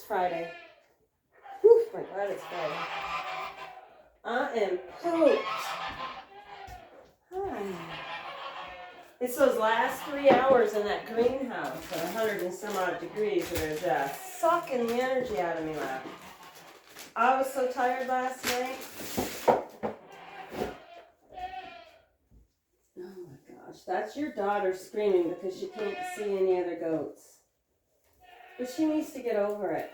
Friday. Whew, my God, it's Friday. I am pooped. Hi. It's those last 3 hours in that greenhouse at 100 and some odd degrees that are just sucking the energy out of me left. I was so tired last night. Oh my gosh, that's your daughter screaming because she can't see any other goats. But she needs to get over it.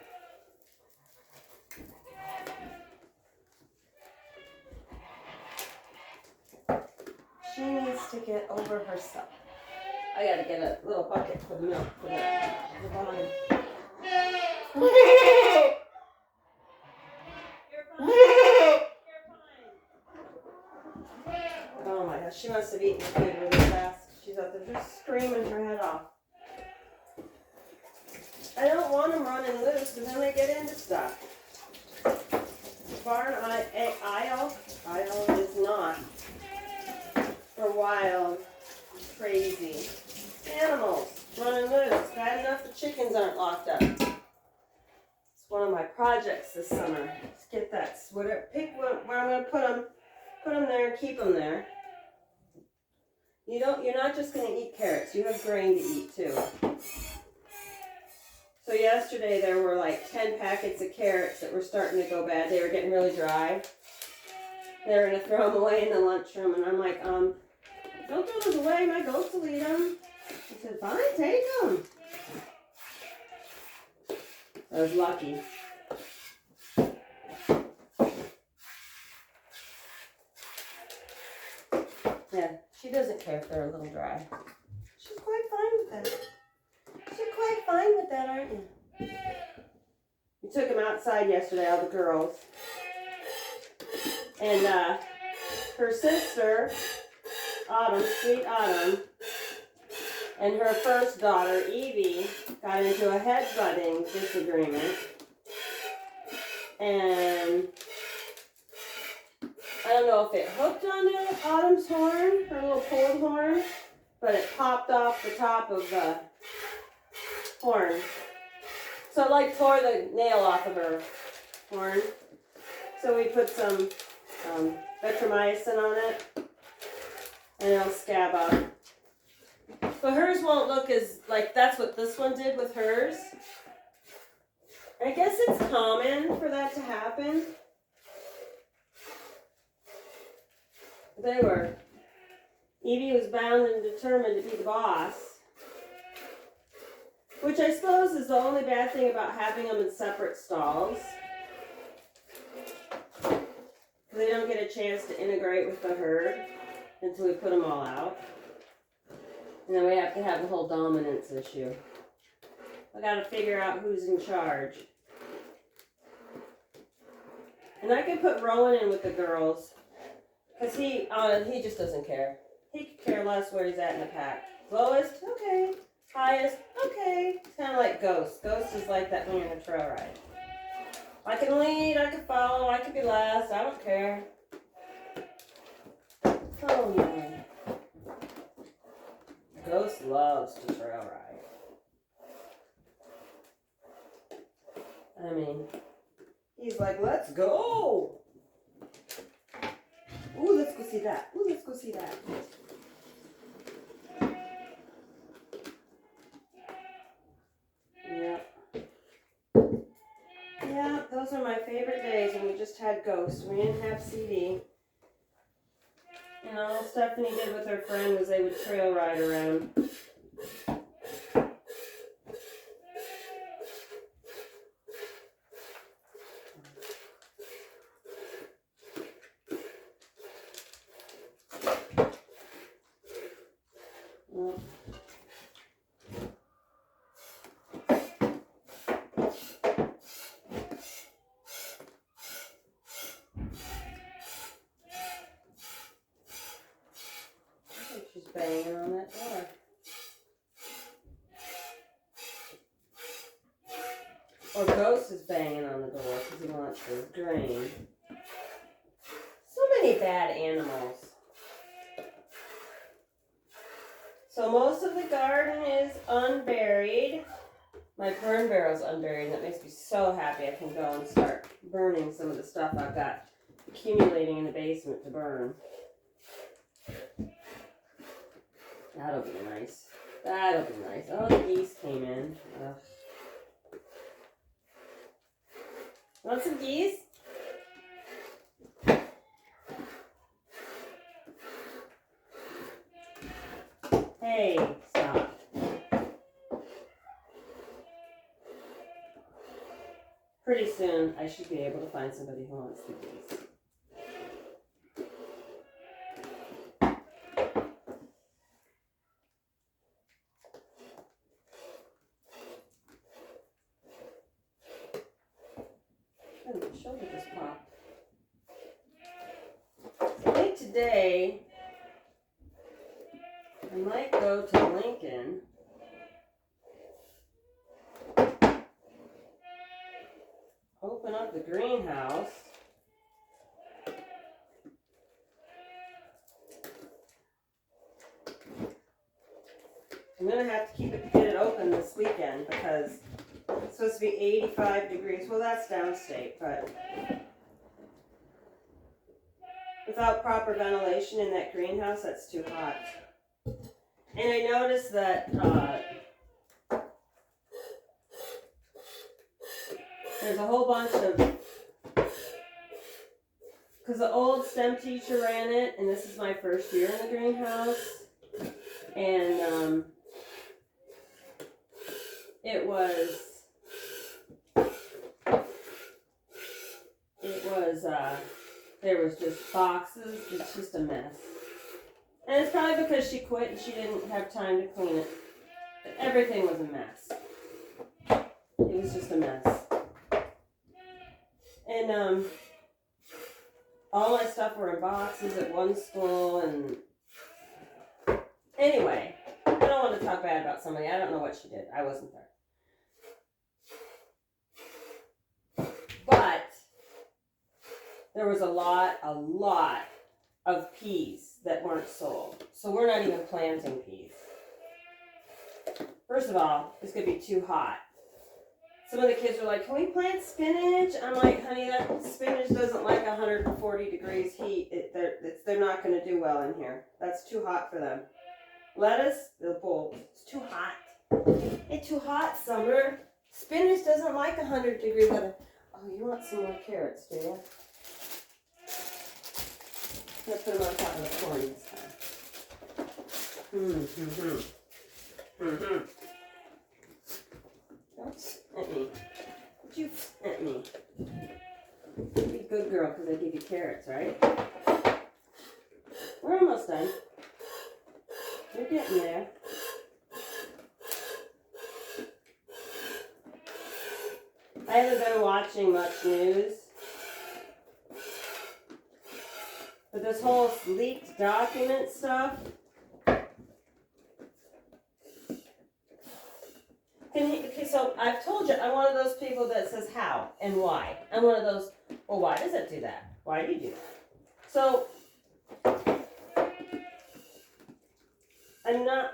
She needs to get over herself. I gotta get a little bucket for the milk for the bottom. Oh my gosh, she must have eaten food really fast. She's out there just screaming her head off. I don't want them running loose because then they get into stuff. The barn aisle is not for wild, crazy animals running loose. Bad enough the chickens aren't locked up. It's one of my projects this summer. Let's get that. Pick where I'm going to put them there, keep them there. You're not just going to eat carrots. You have grain to eat too. So yesterday there were like 10 packets of carrots that were starting to go bad. They were getting really dry. They were going to throw them away in the lunchroom, and I'm like, don't throw those away. My goats will eat them. I said, fine, take them. I was lucky. Yeah, she doesn't care if they're a little dry. She's quite fine with that. You're quite fine with that, aren't you? We took them outside yesterday, all the girls. And her sister, Autumn, sweet Autumn, and her first daughter, Evie, got into a headbutting disagreement. And I don't know if it hooked onto Autumn's horn, her little pulled horn, but it popped off the top of the horn. So it like tore the nail off of her horn. So we put some Vetrimycin on it, and it'll scab up. But hers won't look as, like, that's what this one did with hers. I guess it's common for that to happen. Evie was bound and determined to be the boss. Which I suppose is the only bad thing about having them in separate stalls. They don't get a chance to integrate with the herd until we put them all out. And then we have to have the whole dominance issue. I gotta figure out who's in charge. And I could put Rowan in with the girls. Because he just doesn't care. He could care less where he's at in the pack. Lowest, okay. Highest, okay. It's kind of like Ghost. Ghost is like that when you're in a trail ride. I can lead, I can follow, I can be last. I don't care. Oh man. Ghost loves to trail ride. I mean, he's like, let's go. Ooh, let's go see that. Ooh, let's go see that. Yeah. Yeah, those are my favorite days when we just had Ghost. We didn't have CD. And all Stephanie did with her friend was they would trail ride around. She's banging on that door. Or Ghost is banging on the door because he wants his grain. So many bad animals. So most of the garden is unburied. My burn barrel's unburied, and that makes me so happy. I can go and start burning some of the stuff I've got accumulating in the basement to burn. That'll be nice. That'll be nice. Oh, the geese came in. Ugh. Want some geese? Hey, stop. Pretty soon, I should be able to find somebody who wants the geese. Oh, my shoulder just popped. I think today, I might go to Lincoln. Open up the greenhouse. I'm gonna have to get it open this weekend because it's supposed to be 85 degrees. Well, that's downstate, but without proper ventilation in that greenhouse, that's too hot. And I noticed that there's a whole bunch of, because the old STEM teacher ran it, and this is my first year in the greenhouse, and it was there was just boxes. It's just a mess. And it's probably because she quit and she didn't have time to clean it. But everything was a mess. It was just a mess. And all my stuff were in boxes at one school, and anyway, I don't want to talk bad about somebody. I don't know what she did. I wasn't there. But there was a lot of peas that weren't sold. So we're not even planting peas. First of all, it's going to be too hot. Some of the kids were like, can we plant spinach? I'm like, honey, that spinach doesn't like 140 degrees heat. They're not going to do well in here. That's too hot for them. Lettuce, they'll bolt. It's too hot. It's too hot, Summer. Spinach doesn't like 100 degree weather. Oh, you want some more carrots, do you? I'm going to put them on top of the corn this time. Don't at me. Would you at me? Be a good girl because I give you carrots, right? We're almost done. You're getting there. I haven't been watching much news. But this whole leaked document stuff. Okay, so I've told you, I'm one of those people that says how and why. I'm one of those, well, why does it do that? Why do you do that? So, I'm not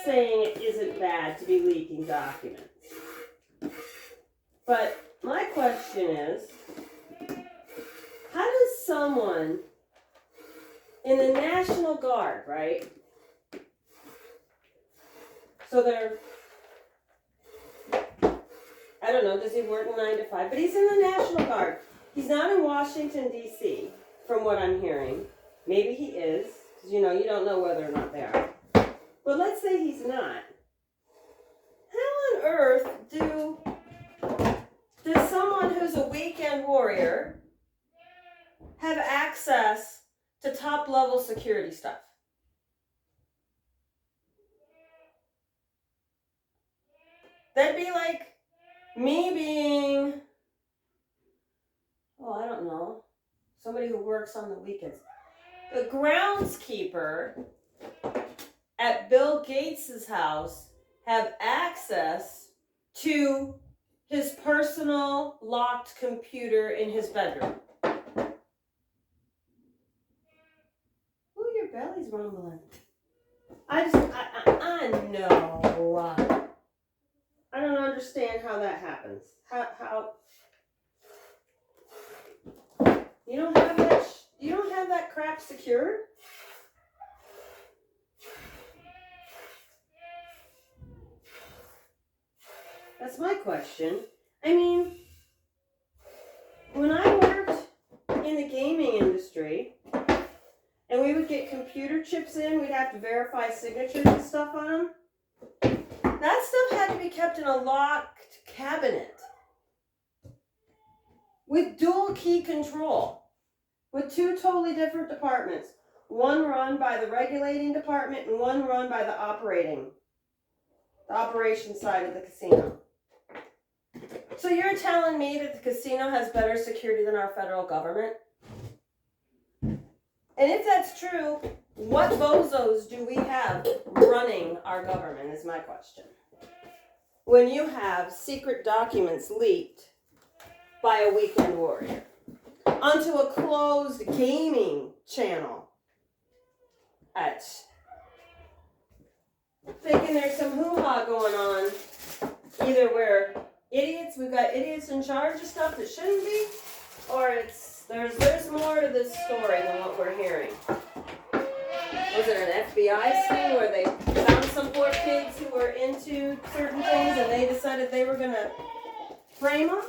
saying it isn't bad to be leaking documents. But my question is, how does someone in the National Guard, right? So they're, I don't know, does he work 9 to 5? But he's in the National Guard. He's not in Washington, D.C., from what I'm hearing. Maybe he is, because, you know, you don't know whether or not they are. But let's say he's not. How on earth does someone who's a weekend warrior have access to top-level security stuff? That'd be like me being, oh, I don't know, somebody who works on the weekends. The groundskeeper at Bill Gates' house have access to his personal locked computer in his bedroom. Ooh, your belly's rumbling. I know. I don't understand how that happens. How you don't have that you don't have that crap secured? That's my question. I mean, when I worked in the gaming industry and we would get computer chips in, we'd have to verify signatures and stuff on them. That stuff had to be kept in a locked cabinet with dual key control, with two totally different departments. One run by the regulating department and one run by the operation side of the casino. So you're telling me that the casino has better security than our federal government? And if that's true, what bozos do we have running our government is my question. When you have secret documents leaked by a weekend warrior onto a closed gaming channel at thinking there's some hoo-ha going on, either where we've got idiots in charge of stuff that shouldn't be, or there's more to this story than what we're hearing. Was it an FBI thing where they found some poor kids who were into certain things and they decided they were going to frame them?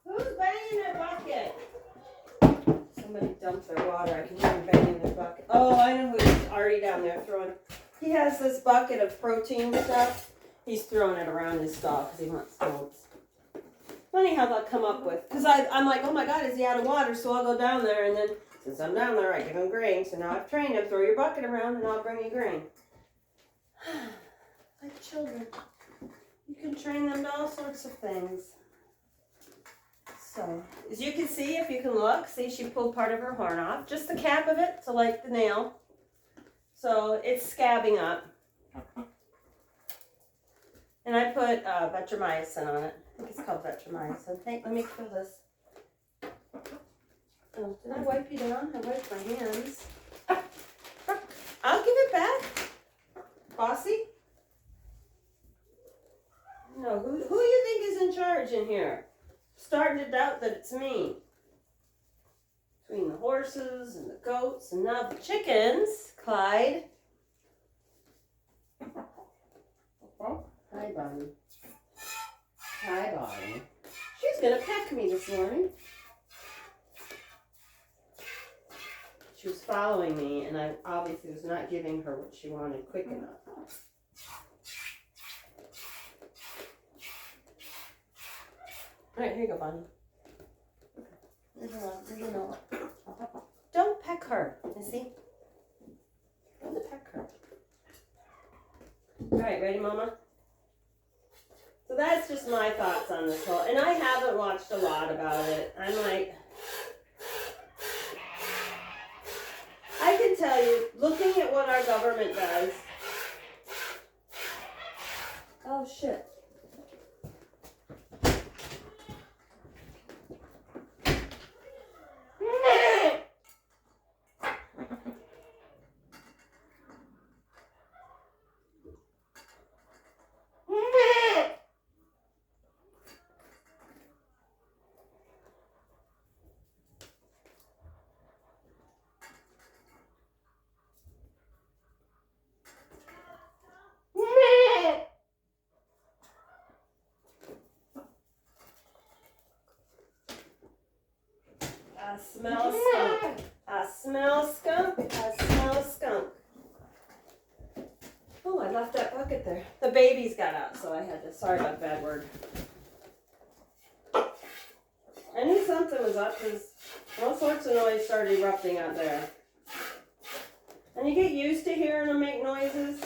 Who's banging their bucket? Somebody dumped their water. I can hear him banging their bucket. Oh, I know who's Artie down there throwing. He has this bucket of protein stuff. He's throwing it around his stall because he wants smokes. Funny how they'll come up with. Because I'm like, oh my God, is he out of water? So I'll go down there, and then since I'm down there, I give him grain. So now I've trained him. Throw your bucket around, and I'll bring you grain. Like children. You can train them to all sorts of things. So, as you can see, if you can look, see she pulled part of her horn off. Just the cap of it to like the nail. So it's scabbing up. And I put vetrimycin on it. I think it's called vetrimycin. Hey, let me fill this. Oh, did I wipe you down? I wiped my hands. I'll give it back. Bossy? No, who do you think is in charge in here? Starting to doubt that it's me. Between the horses and the goats and now the chickens, Clyde. Hi, Bonnie. Hi, Bonnie. She's gonna peck me this morning. She was following me, and I obviously was not giving her what she wanted quick enough. Alright, here you go, Bonnie. Leave her alone. Don't peck her, Missy. Don't peck her. Alright, ready, Mama? So that's just my thoughts on this whole, and I haven't watched a lot about it. I'm like, I can tell you, looking at what our government does. Oh shit. I smell skunk. I smell skunk. I smell skunk. Oh, I left that bucket there. The babies got out, so I had to. Sorry about the bad word. I knew something was up because all sorts of noise started erupting out there. And you get used to hearing them make noises.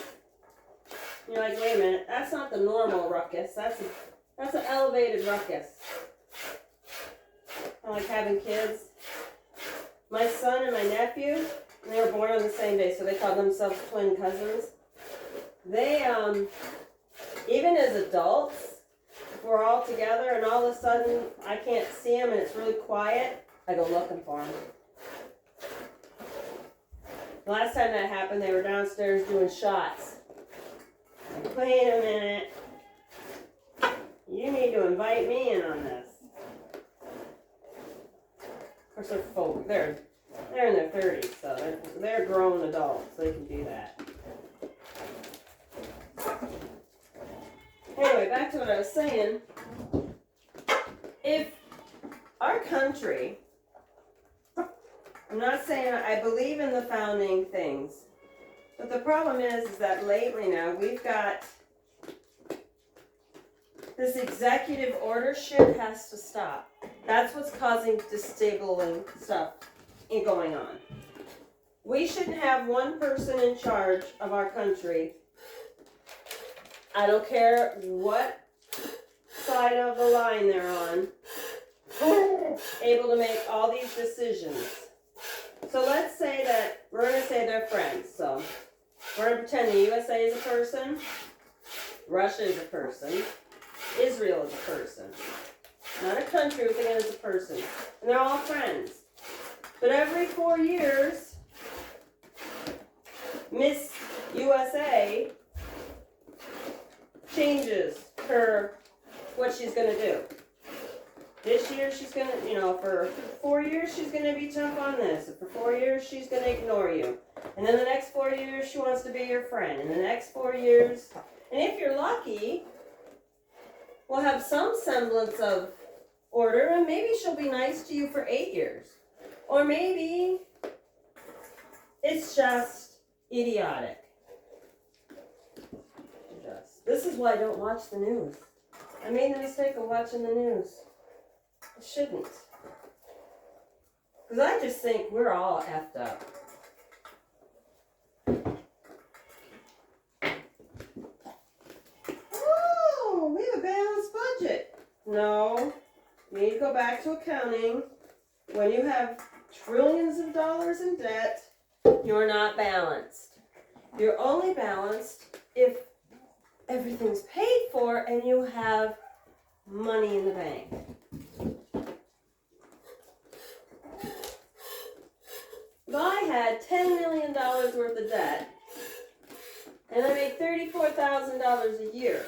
You're like, wait a minute, that's not the normal ruckus. That's an elevated ruckus. I like having kids. My son and my nephew, they were born on the same day, so they call themselves twin cousins. They, even as adults, if we're all together and all of a sudden I can't see them and it's really quiet, I go looking for them. The last time that happened, they were downstairs doing shots. Like, wait a minute. You need to invite me in on this. Of course, they're folk. They're in their 30s, so they're grown adults. So they can do that. Anyway, back to what I was saying. If our country, I'm not saying I believe in the founding things, but the problem is that lately now we've got this executive order shit has to stop. That's what's causing destabilizing stuff going on. We shouldn't have one person in charge of our country. I don't care what side of the line they're on, able to make all these decisions. So let's say that, we're going to say they're friends. So we're going to pretend the USA is a person, Russia is a person, Israel is a person. Not a country, we're thinking it's a person. And they're all friends. But every 4 years, Miss USA changes what she's going to do. This year she's going to, for 4 years she's going to be tough on this. And for 4 years she's going to ignore you. And then the next 4 years she wants to be your friend. And the next 4 years, and if you're lucky, we'll have some semblance of order and maybe she'll be nice to you for 8 years. Or maybe it's just idiotic. This is why I don't watch the news. I made the mistake of watching the news. I shouldn't. Because I just think we're all effed up. Oh, we have a balanced budget. No. You need to go back to accounting. When you have trillions of dollars in debt, you're not balanced. You're only balanced if everything's paid for and you have money in the bank. If I had $10 million worth of debt and I make $34,000 a year,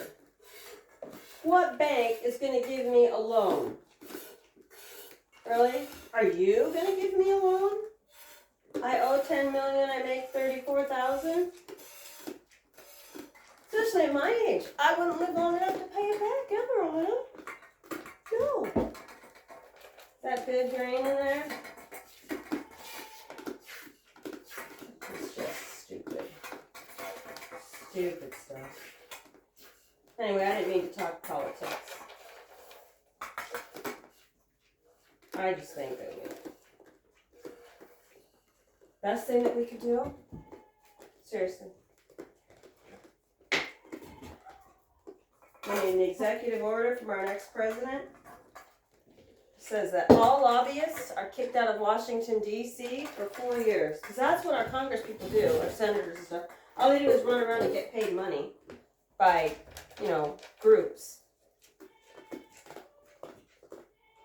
what bank is going to give me a loan? Really? Are you going to give me a loan? I owe $10 million, I make $34,000? Especially at my age, I wouldn't live long enough to pay it back ever, would I? No. Is that good grain in there? It's just stupid. Stupid stuff. Anyway, I didn't mean to talk politics. I just think that best thing that we could do, seriously. I mean, the executive order from our next president says that all lobbyists are kicked out of Washington, D.C. for 4 years. Because that's what our Congress people do, our senators and stuff. All they do is run around and get paid money by, groups.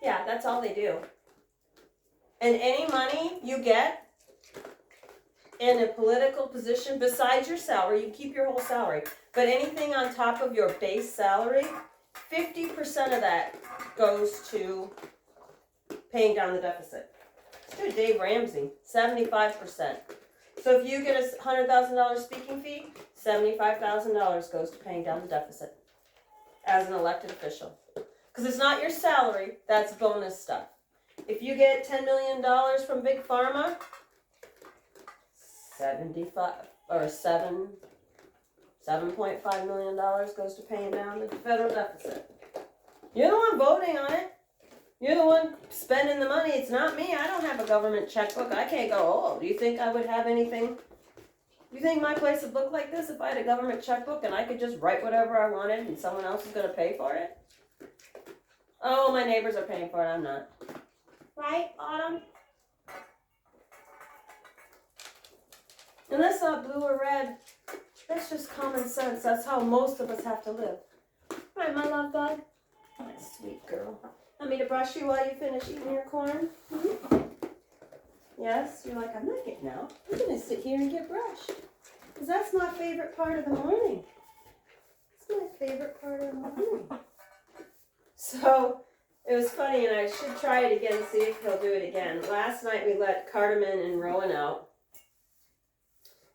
Yeah, that's all they do. And any money you get in a political position besides your salary, you keep your whole salary, but anything on top of your base salary, 50% of that goes to paying down the deficit. Let's do Dave Ramsey, 75%. So if you get a $100,000 speaking fee, $75,000 goes to paying down the deficit as an elected official. Because it's not your salary, that's bonus stuff. If you get $10 million from Big Pharma, 7.5 million dollars goes to paying down the federal deficit. You're the one voting on it. You're the one spending the money. It's not me. I don't have a government checkbook. I can't go, oh, do you think I would have anything? Do you think my place would look like this if I had a government checkbook and I could just write whatever I wanted and someone else is going to pay for it? Oh, my neighbors are paying for it. I'm not. Right, Autumn? And that's not blue or red. That's just common sense. That's how most of us have to live. Right, my love bug? My sweet girl. Want me to brush you while you finish eating your corn? Mm-hmm. Yes? You're like, I'm not getting out. I'm going to sit here and get brushed. Because that's my favorite part of the morning. It's my favorite part of the morning. So, it was funny, and I should try it again, see if he'll do it again. Last night we let Cardamon and Rowan out.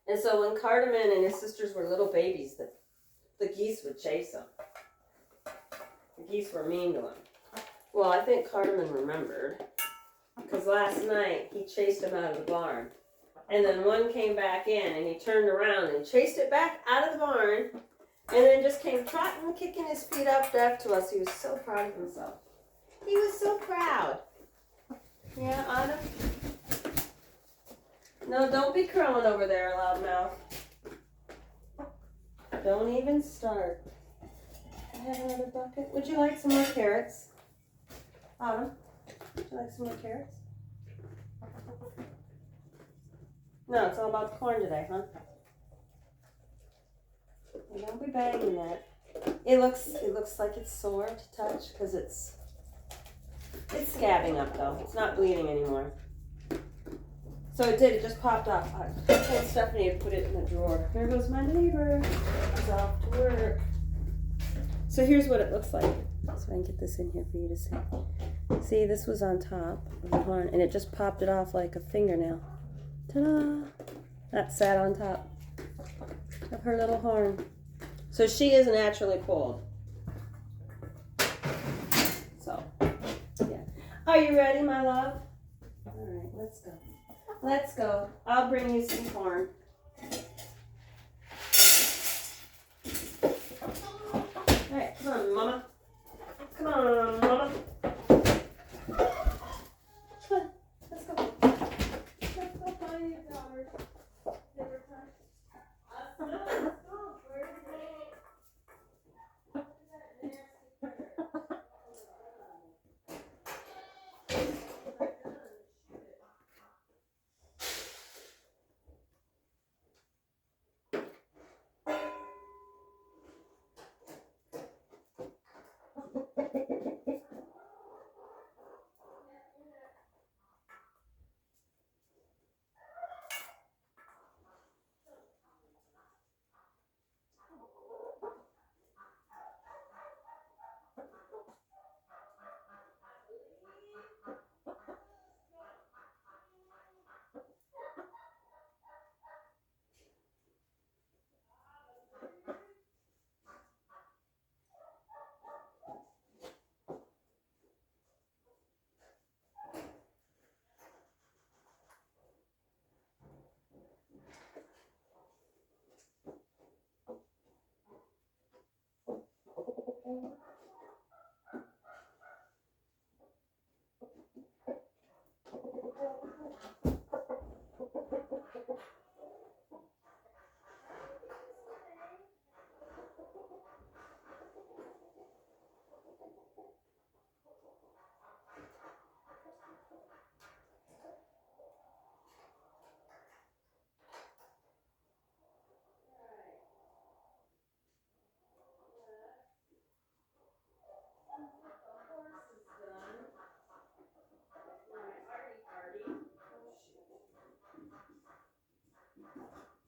And so when Cardamon and his sisters were little babies, the geese would chase them. The geese were mean to him. Well, I think Cardamon remembered, because last night he chased him out of the barn. And then one came back in, and he turned around and chased it back out of the barn, and then just came trotting, kicking his feet up back to us. He was so proud of himself. He was so proud. Yeah, Autumn? No, don't be crowing over there, loudmouth. Don't even start. I have another bucket. Would you like some more carrots? Autumn, would you like some more carrots? No, it's all about the corn today, huh? Well, don't be bagging that. It looks like it's sore to touch because it's scabbing up though. It's not bleeding anymore. So it just popped off. I told Stephanie to put it in the drawer. There goes my neighbor. He's off to work. So here's what it looks like. So I can get this in here for you to see. See, this was on top of the horn, and it just popped it off like a fingernail. Ta-da! That sat on top of her little horn. So she is naturally cold. So, yeah. Are you ready, my love? All right, let's go. Let's go. I'll bring you some corn. All right, come on, Mama. Come on, Mama. Come on, let's go. Let's go find your daughter. Never time. Let's go. Where's the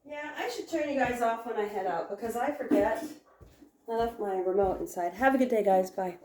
Yeah, I should turn you guys off when I head out because I forget. I left my remote inside. Have a good day, guys. Bye.